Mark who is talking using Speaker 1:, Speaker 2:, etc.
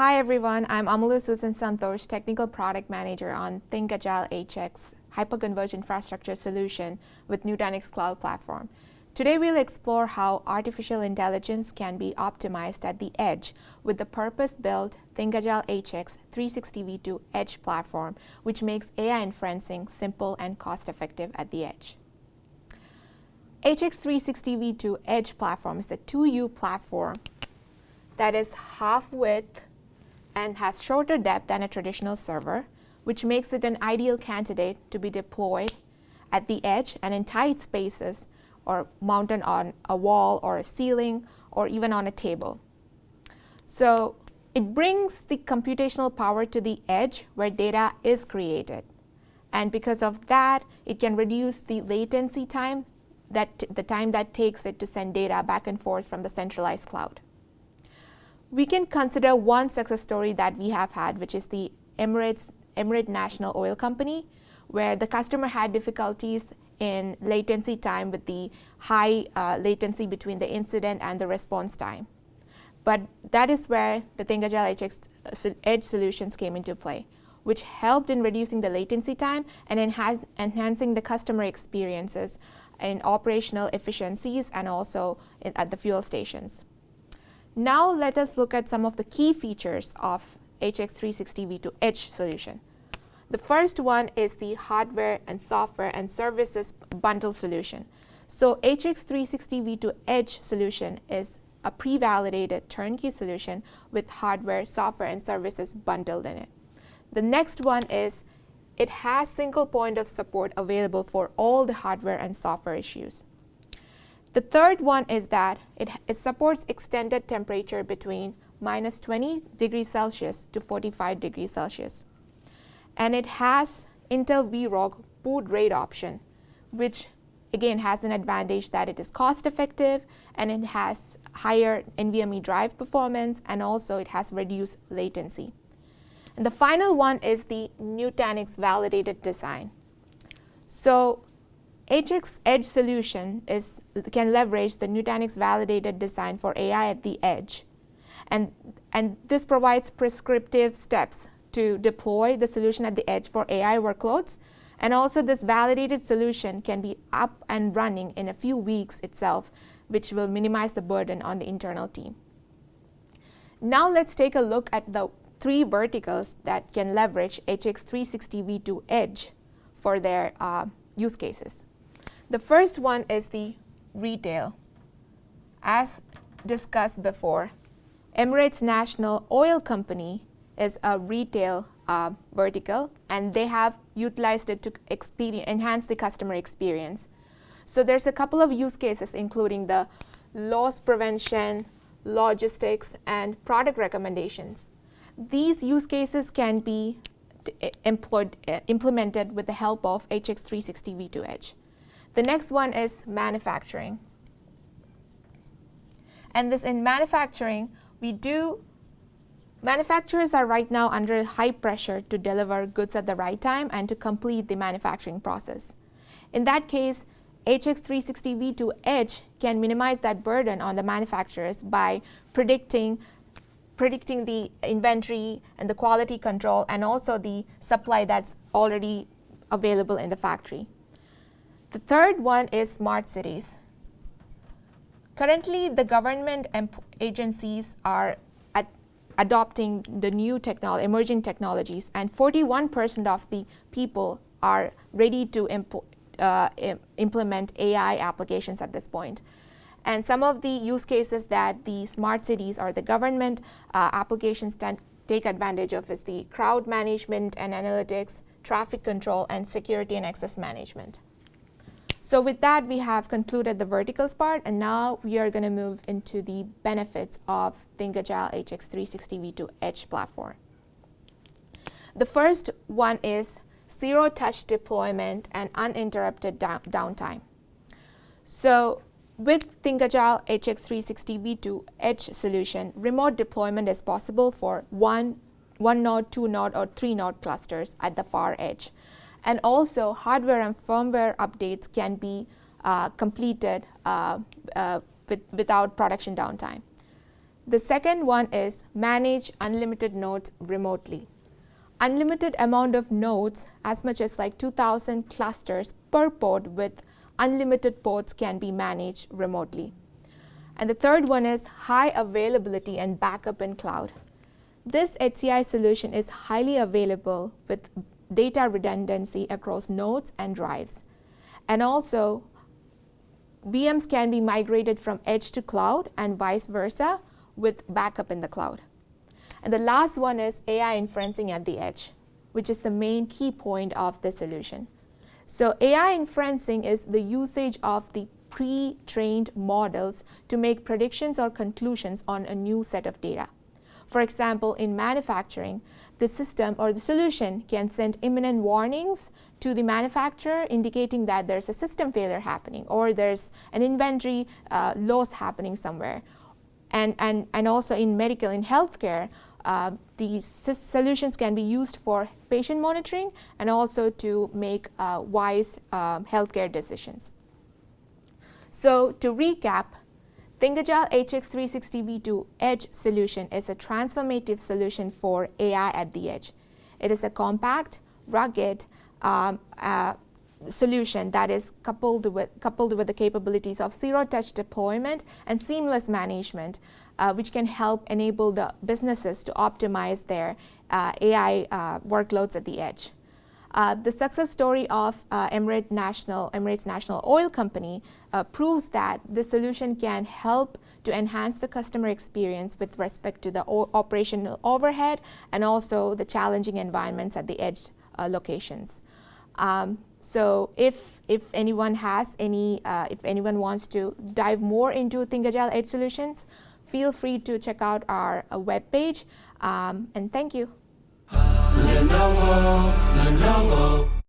Speaker 1: Hi everyone, I'm Amalu Susan Santosh, Technical Product Manager on ThinkAgile HX Hyperconverged Infrastructure Solution with Nutanix Cloud Platform. Today we'll explore how artificial intelligence can be optimized at the edge with the purpose-built ThinkAgile HX360 V2 Edge platform, which makes AI inferencing simple and cost-effective at the edge. HX360 V2 Edge platform is a 2U platform that is half-width and has shorter depth than a traditional server, which makes it an ideal candidate to be deployed at the edge and in tight spaces or mounted on a wall or a ceiling or even on a table. So it brings the computational power to the edge where data is created. And because of that, it can reduce the latency time, the time that takes it to send data back and forth from the centralized cloud. We can consider one success story that we have had, which is the Emirates National Oil Company, where the customer had difficulties in latency time with the high latency between the incident and the response time. But that is where the ThinkAgile HX Edge solutions came into play, which helped in reducing the latency time and enhancing the customer experiences in operational efficiencies and also at the fuel stations. Now let us look at some of the key features of HX360 V2 Edge solution. The first one is the hardware and software and services bundle solution. So HX360 V2 Edge solution is a pre-validated turnkey solution with hardware, software, and services bundled in it. The next one is it has single point of support available for all the hardware and software issues. The third one is that it supports extended temperature between minus 20 degrees Celsius to 45 degrees Celsius. And it has Intel VROG boot rate option, which again has an advantage that it is cost effective and it has higher NVMe drive performance, and also it has reduced latency. And the final one is the Nutanix Validated Design. So HX Edge solution can leverage the Nutanix Validated Design for AI at the edge. And this provides prescriptive steps to deploy the solution at the edge for AI workloads. And also this validated solution can be up and running in a few weeks itself, which will minimize the burden on the internal team. Now let's take a look at the three verticals that can leverage HX360 V2 Edge for their use cases. The first one is the retail. As discussed before, Emirates National Oil Company is a retail vertical, and they have utilized it to enhance the customer experience. So there's a couple of use cases, including the loss prevention, logistics, and product recommendations. These use cases can be implemented with the help of HX360 V2 Edge. The next one is manufacturing. And this in manufacturing, manufacturers are right now under high pressure to deliver goods at the right time and to complete the manufacturing process. In that case, HX360 V2 Edge can minimize that burden on the manufacturers by predicting the inventory and the quality control and also the supply that's already available in the factory. The third one is smart cities. Currently, the government agencies are adopting the new emerging technologies, and 41% of the people are ready to implement AI applications at this point. And some of the use cases that the smart cities or the government applications take advantage of is the crowd management and analytics, traffic control, and security and access management. So with that, we have concluded the verticals part, and now we are going to move into the benefits of ThinkAgile HX360 V2 Edge platform. The first one is zero-touch deployment and uninterrupted downtime. So with ThinkAgile HX360 V2 Edge solution, remote deployment is possible for one node, 2 node, or 3 node clusters at the far edge. And also, hardware and firmware updates can be completed without production downtime. The second one is manage unlimited nodes remotely. Unlimited amount of nodes, as much as like 2,000 clusters per pod with unlimited pods can be managed remotely. And the third one is high availability and backup in cloud. This HCI solution is highly available with data redundancy across nodes and drives. And also, VMs can be migrated from edge to cloud and vice versa with backup in the cloud. And the last one is AI inferencing at the edge, which is the main key point of the solution. So AI inferencing is the usage of the pre-trained models to make predictions or conclusions on a new set of data. For example, in manufacturing, the system or the solution can send imminent warnings to the manufacturer indicating that there's a system failure happening or there's an inventory loss happening somewhere. And also in medical, in healthcare, these solutions can be used for patient monitoring and also to make wise healthcare decisions. So to recap, ThinkAgile HX360 V2 Edge solution is a transformative solution for AI at the edge. It is a compact, rugged solution that is coupled with the capabilities of zero-touch deployment and seamless management, which can help enable the businesses to optimize their AI workloads at the edge. The success story of Emirates National Oil Company proves that this solution can help to enhance the customer experience with respect to the operational overhead and also the challenging environments at the edge locations. So if anyone has any, if anyone wants to dive more into ThinkAgile Edge solutions, feel free to check out our webpage, and thank you.